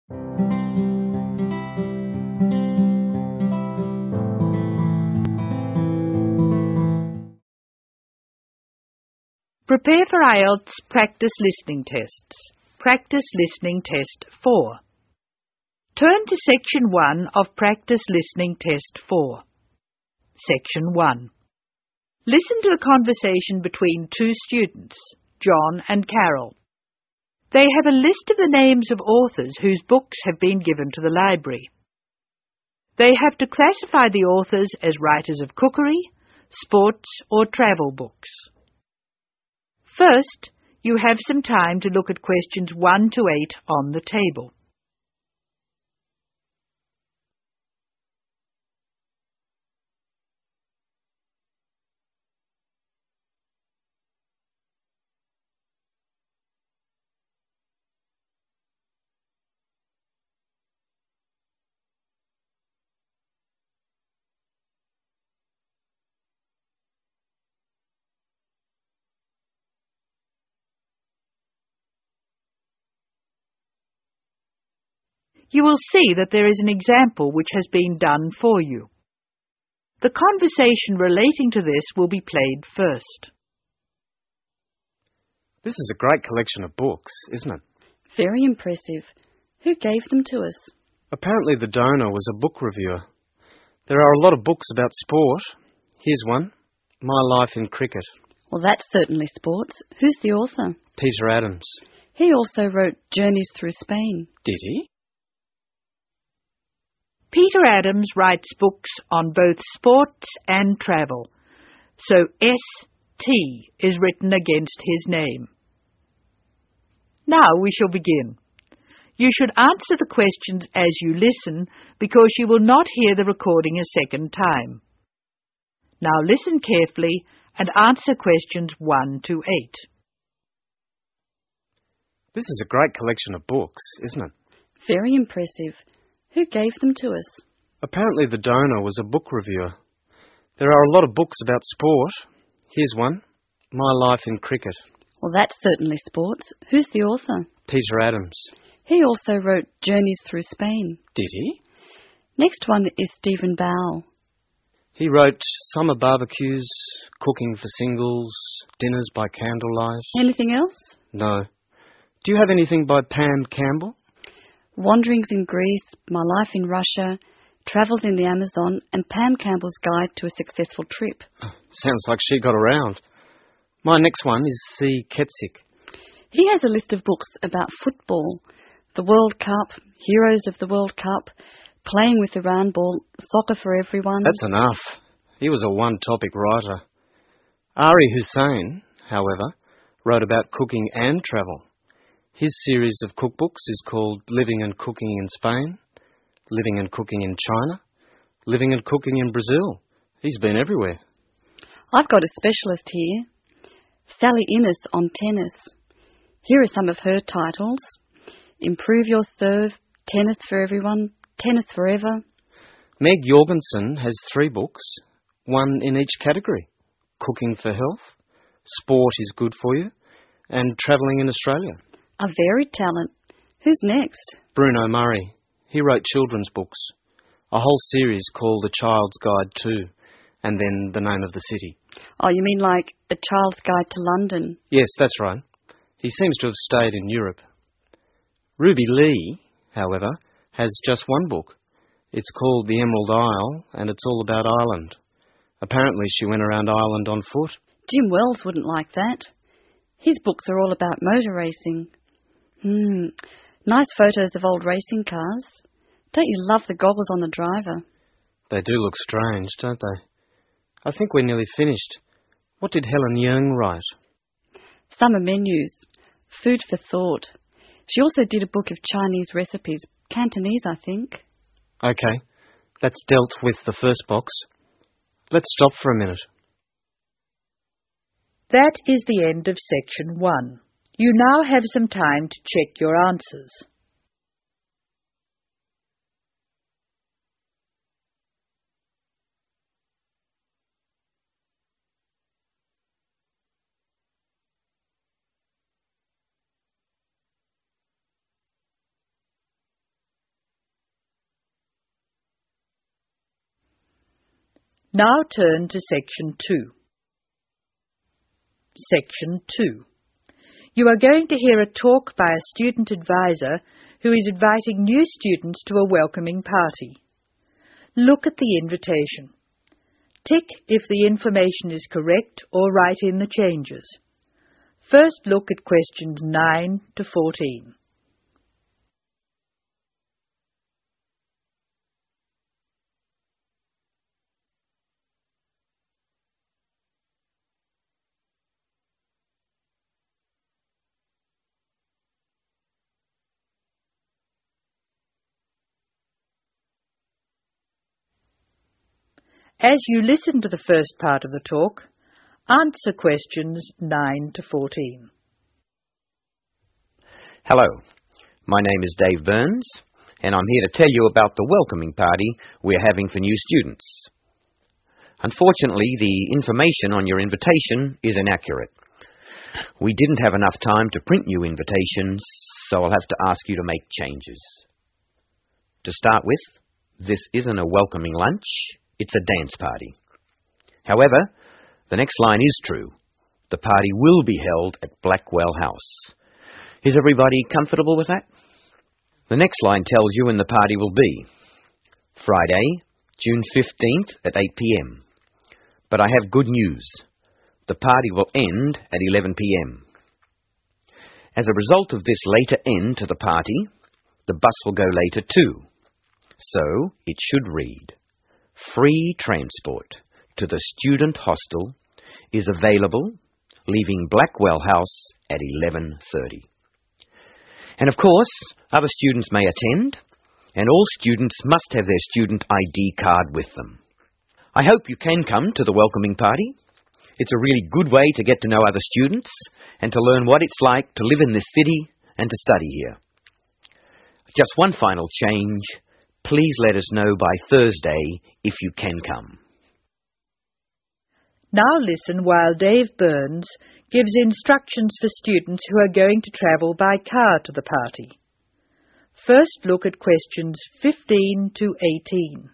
Prepare for Ielts practice listening tests. Practice listening test 4. Turn to Section 1 of Practice Listening Test 4. Section 1. Listen to the conversation between two students, John and Carol. They have a list of the names of authors whose books have been given to the library. They have to classify the authors as writers of cookery, sports, or travel books. First, you have some time to look at questions 1 to 8 on the table. You will see that there is an example which has been done for you. The conversation relating to this will be played first. This is a great collection of books, isn't it? Very impressive. Who gave them to us? Apparently the donor was a book reviewer. There are a lot of books about sport. Here's one, My Life in Cricket. Well, that's certainly sports. Who's the author? Peter Adams. He also wrote Journeys Through Spain. Did he? Peter Adams writes books on both sports and travel, so S.T. is written against his name. Now we shall begin. You should answer the questions as you listen because you will not hear the recording a second time. Now listen carefully and answer questions 1 to 8. This is a great collection of books, isn't it? Very impressive. Who gave them to us? Apparently the donor was a book reviewer. There are a lot of books about sport. Here's one, My Life in Cricket. Well, that's certainly sports. Who's the author? Peter Adams. He also wrote Journeys Through Spain. Did he? Next one is Stephen Bow. He wrote Summer Barbecues, Cooking for Singles, Dinners by Candlelight. Anything else? No. Do you have anything by Pam Campbell? Wanderings in Greece, My Life in Russia, Travels in the Amazon, and Pam Campbell's Guide to a Successful Trip. Sounds like she got around. My next one is C. Ketsick. He has a list of books about football, the World Cup, Heroes of the World Cup, Playing with the Round Ball, Soccer for Everyone. That's enough. He was a one-topic writer. Ari Hussein, however, wrote about cooking and travel. His series of cookbooks is called Living and Cooking in Spain, Living and Cooking in China, Living and Cooking in Brazil. He's been everywhere. I've got a specialist here, Sally Innes on tennis. Here are some of her titles. Improve Your Serve, Tennis for Everyone, Tennis Forever. Meg Jorgensen has 3 books, one in each category. Cooking for Health, Sport is Good for You, and Travelling in Australia. A varied talent. Who's next? Bruno Murray. He wrote children's books. A whole series called A Child's Guide To, and then The Name of the City. Oh, you mean like A Child's Guide to London? Yes, that's right. He seems to have stayed in Europe. Ruby Lee, however, has just one book. It's called The Emerald Isle, and it's all about Ireland. Apparently she went around Ireland on foot. Jim Wells wouldn't like that. His books are all about motor racing. Nice photos of old racing cars. Don't you love the goggles on the driver? They do look strange, don't they? I think we're nearly finished. What did Helen Young write? Summer menus. Food for thought. She also did a book of Chinese recipes. Cantonese, I think. Okay, that's dealt with the first box. Let's stop for a minute. That is the end of Section 1. You now have some time to check your answers. Now turn to Section 2. Section 2. You are going to hear a talk by a student advisor who is inviting new students to a welcoming party. Look at the invitation. Tick if the information is correct or write in the changes. First look at questions 9 to 14. As you listen to the first part of the talk, answer questions 9 to 14. Hello, my name is Dave Burns, and I'm here to tell you about the welcoming party we're having for new students. Unfortunately, the information on your invitation is inaccurate. We didn't have enough time to print new invitations, so I'll have to ask you to make changes. To start with, this isn't a welcoming lunch. It's a dance party. However, the next line is true. The party will be held at Blackwell House. Is everybody comfortable with that? The next line tells you when the party will be. Friday, June 15th at 8 p.m. But I have good news. The party will end at 11 p.m. As a result of this later end to the party, the bus will go later too. So it should read, free transport to the student hostel is available, leaving Blackwell House at 11:30. And of course, other students may attend, and all students must have their student ID card with them. I hope you can come to the welcoming party. It's a really good way to get to know other students and to learn what it's like to live in this city and to study here. Just one final change. Please let us know by Thursday if you can come. Now listen while Dave Burns gives instructions for students who are going to travel by car to the party. First look at questions 15 to 18.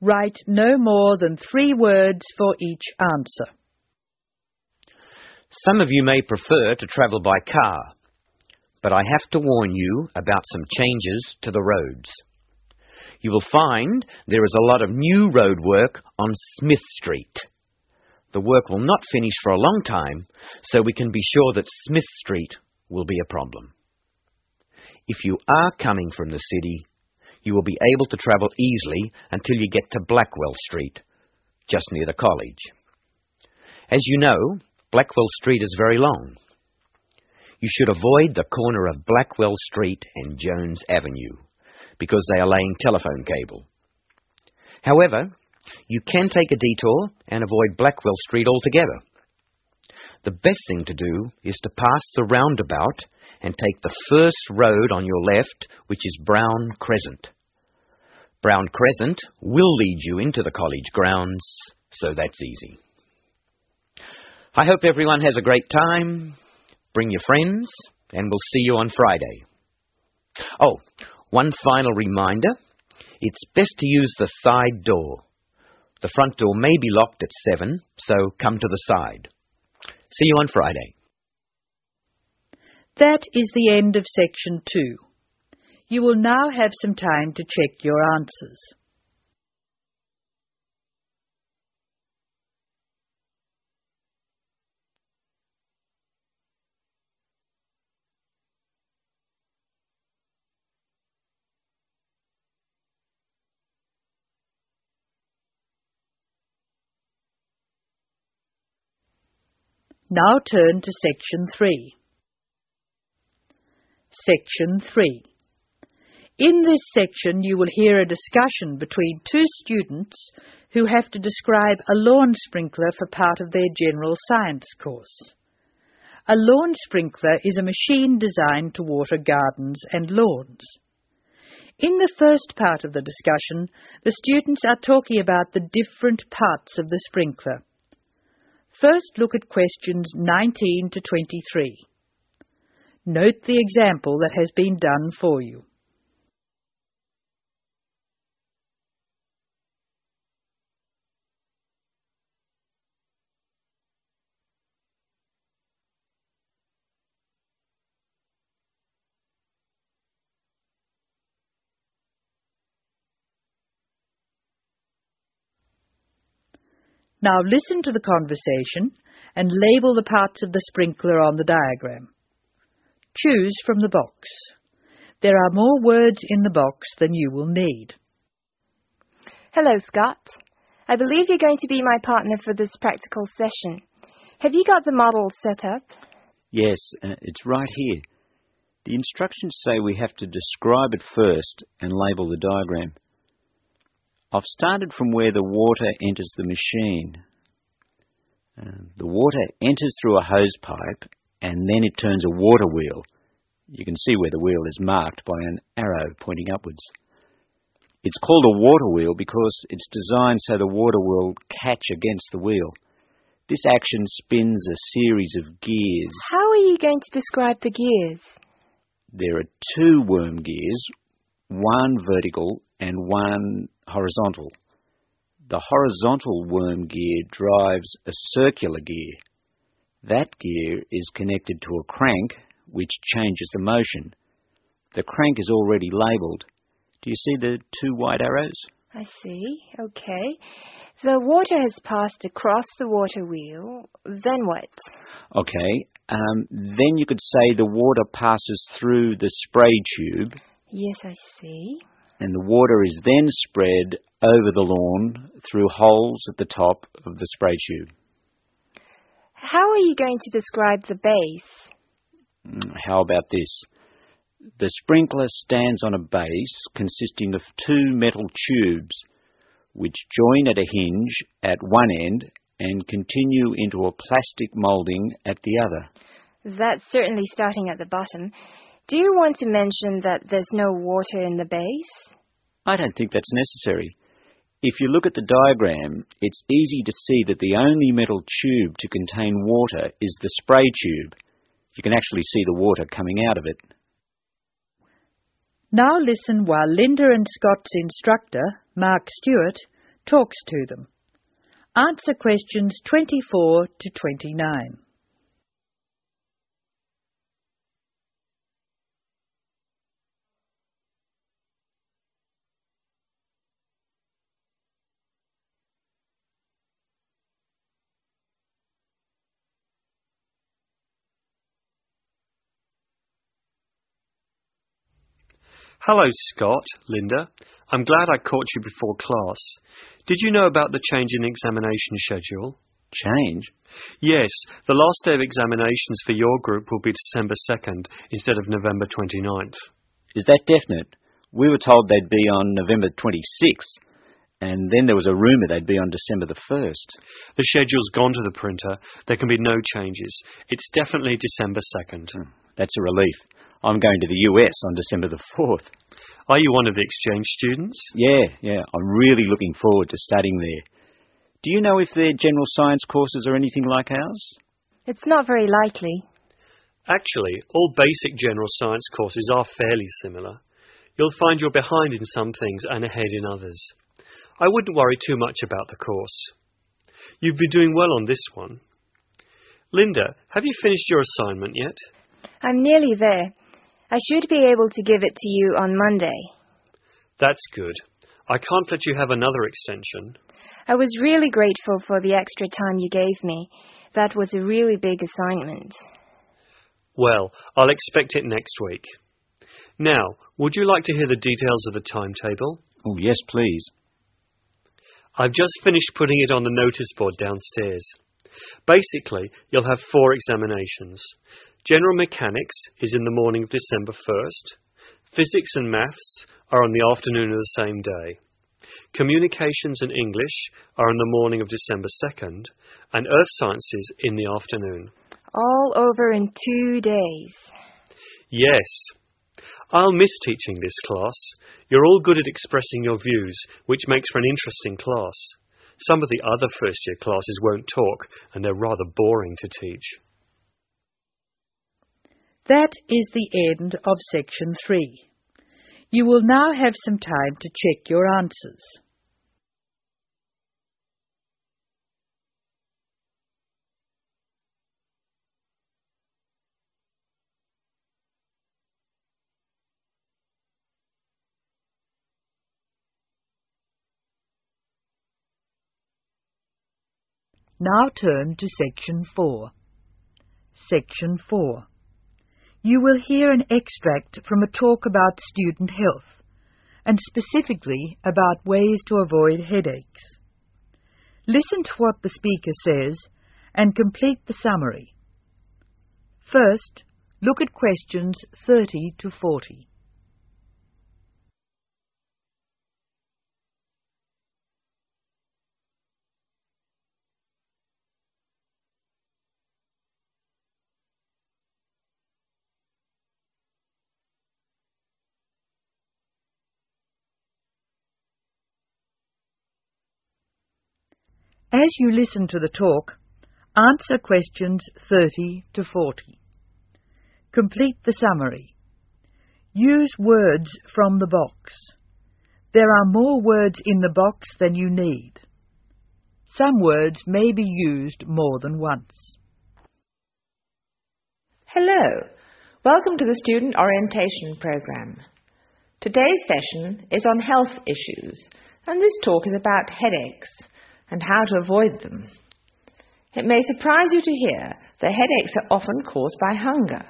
Write no more than 3 words for each answer. Some of you may prefer to travel by car, but I have to warn you about some changes to the roads. You will find there is a lot of new road work on Smith Street. The work will not finish for a long time, so we can be sure that Smith Street will be a problem. If you are coming from the city, you will be able to travel easily until you get to Blackwell Street, just near the college. As you know, Blackwell Street is very long. You should avoid the corner of Blackwell Street and Jones Avenue, because they are laying telephone cable. However, you can take a detour and avoid Blackwell Street altogether. The best thing to do is to pass the roundabout and take the first road on your left, which is Brown Crescent. Brown Crescent will lead you into the college grounds, so that's easy. I hope everyone has a great time. Bring your friends, and we'll see you on Friday. Oh, one final reminder. It's best to use the side door. The front door may be locked at 7, so come to the side. See you on Friday. That is the end of Section 2. You will now have some time to check your answers. Now turn to Section 3. Section 3. In this section you will hear a discussion between 2 students who have to describe a lawn sprinkler for part of their general science course. A lawn sprinkler is a machine designed to water gardens and lawns. In the first part of the discussion, the students are talking about the different parts of the sprinkler. First, look at questions 19 to 23. Note the example that has been done for you. Now listen to the conversation and label the parts of the sprinkler on the diagram. Choose from the box. There are more words in the box than you will need. Hello, Scott. I believe you're going to be my partner for this practical session. Have you got the model set up? Yes, it's right here. The instructions say we have to describe it first and label the diagram. I've started from where the water enters the machine. The water enters through a hose pipe and then it turns a water wheel. You can see where the wheel is marked by an arrow pointing upwards. It's called a water wheel because it's designed so the water will catch against the wheel. This action spins a series of gears. How are you going to describe the gears? There are two worm gears, one vertical and one horizontal. The horizontal worm gear drives a circular gear. That gear is connected to a crank which changes the motion. The crank is already labelled. Do you see the two white arrows? I see. Okay. The water has passed across the water wheel. Then what? Okay. Then you could say the water passes through the spray tube. Yes, I see. And the water is then spread over the lawn through holes at the top of the spray tube. How are you going to describe the base? How about this? The sprinkler stands on a base consisting of two metal tubes which join at a hinge at one end and continue into a plastic moulding at the other. That's certainly starting at the bottom. Do you want to mention that there's no water in the base? I don't think that's necessary. If you look at the diagram, it's easy to see that the only metal tube to contain water is the spray tube. You can actually see the water coming out of it. Now listen while Linda and Scott's instructor, Mark Stewart, talks to them. Answer questions 24 to 29. Hello, Scott, Linda. I'm glad I caught you before class. Did you know about the change in examination schedule? Change? Yes, the last day of examinations for your group will be December 2nd instead of November 29th. Is that definite? We were told they'd be on November 26th, and then there was a rumour they'd be on December the 1st. The schedule's gone to the printer. There can be no changes. It's definitely December 2nd. That's a relief. I'm going to the US on December the 4th. Are you one of the exchange students? Yeah. I'm really looking forward to studying there. Do you know if their general science courses are anything like ours? It's not very likely. Actually, all basic general science courses are fairly similar. You'll find you're behind in some things and ahead in others. I wouldn't worry too much about the course. You've been doing well on this one. Linda, have you finished your assignment yet? I'm nearly there. I should be able to give it to you on Monday. That's good. I can't let you have another extension. I was really grateful for the extra time you gave me. That was a really big assignment. Well, I'll expect it next week. Now, would you like to hear the details of the timetable? Oh, yes, please. I've just finished putting it on the notice board downstairs. Basically, you'll have 4 examinations. General Mechanics is in the morning of December 1st. Physics and Maths are on the afternoon of the same day. Communications and English are on the morning of December 2nd, and Earth Sciences in the afternoon. All over in 2 days. Yes. I'll miss teaching this class. You're all good at expressing your views, which makes for an interesting class. Some of the other first-year classes won't talk, and they're rather boring to teach. That is the end of Section 3. You will now have some time to check your answers. Now turn to Section 4. Section 4. You will hear an extract from a talk about student health, and specifically about ways to avoid headaches. Listen to what the speaker says and complete the summary. First, look at questions 30 to 40. As you listen to the talk, answer questions 30 to 40. Complete the summary. Use words from the box. There are more words in the box than you need. Some words may be used more than once. Hello. Welcome to the Student Orientation Programme. Today's session is on health issues, and this talk is about headaches and how to avoid them. It may surprise you to hear that headaches are often caused by hunger.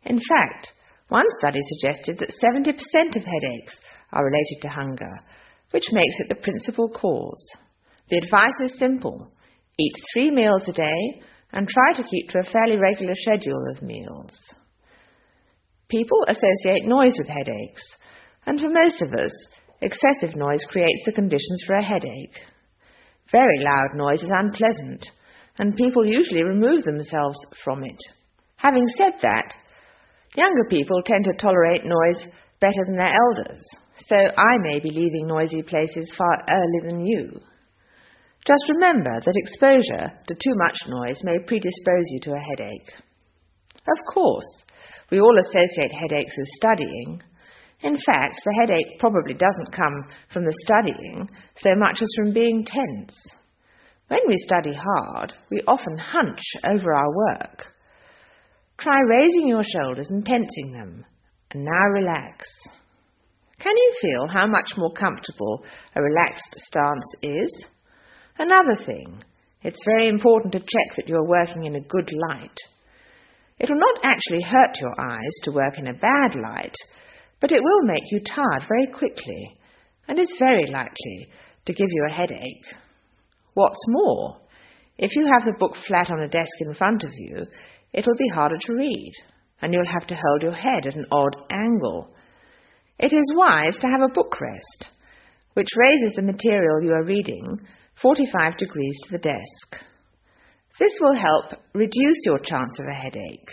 In fact, one study suggested that 70% of headaches are related to hunger, which makes it the principal cause. The advice is simple. Eat 3 meals a day and try to keep to a fairly regular schedule of meals. People associate noise with headaches, and for most of us, excessive noise creates the conditions for a headache. Very loud noise is unpleasant, and people usually remove themselves from it. Having said that, younger people tend to tolerate noise better than their elders, so I may be leaving noisy places far earlier than you. Just remember that exposure to too much noise may predispose you to a headache. Of course, we all associate headaches with studying. In fact, the headache probably doesn't come from the studying so much as from being tense. When we study hard, we often hunch over our work. Try raising your shoulders and tensing them, and now relax. Can you feel how much more comfortable a relaxed stance is? Another thing, it's very important to check that you're working in a good light. It will not actually hurt your eyes to work in a bad light, but it will make you tired very quickly, and is very likely to give you a headache. What's more, if you have the book flat on a desk in front of you, it'll be harder to read, and you'll have to hold your head at an odd angle. It is wise to have a book rest, which raises the material you are reading 45 degrees to the desk. This will help reduce your chance of a headache.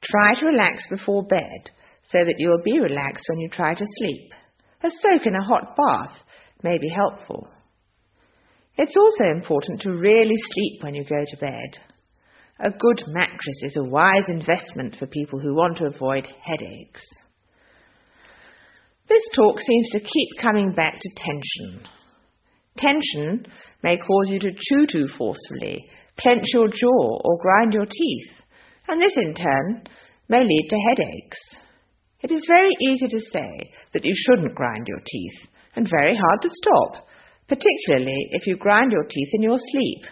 Try to relax before bed, so that you will be relaxed when you try to sleep. A soak in a hot bath may be helpful. It's also important to really sleep when you go to bed. A good mattress is a wise investment for people who want to avoid headaches. This talk seems to keep coming back to tension. Tension may cause you to chew too forcefully, clench your jaw, or grind your teeth, and this in turn may lead to headaches. It is very easy to say that you shouldn't grind your teeth, and very hard to stop, particularly if you grind your teeth in your sleep.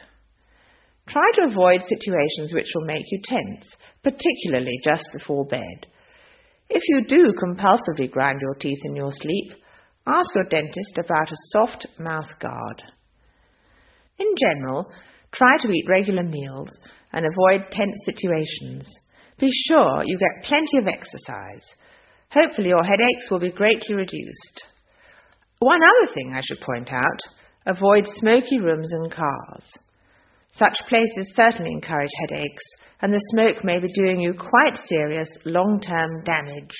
Try to avoid situations which will make you tense, particularly just before bed. If you do compulsively grind your teeth in your sleep, ask your dentist about a soft mouth guard. In general, try to eat regular meals and avoid tense situations. Be sure you get plenty of exercise. Hopefully your headaches will be greatly reduced. One other thing I should point out, avoid smoky rooms and cars. Such places certainly encourage headaches, and the smoke may be doing you quite serious long-term damage.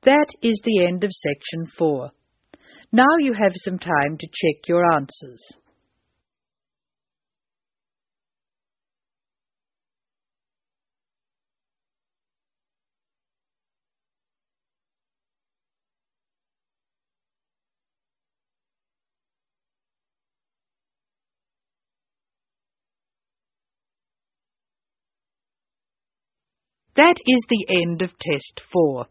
That is the end of section 4. Now you have some time to check your answers. That is the end of test 4.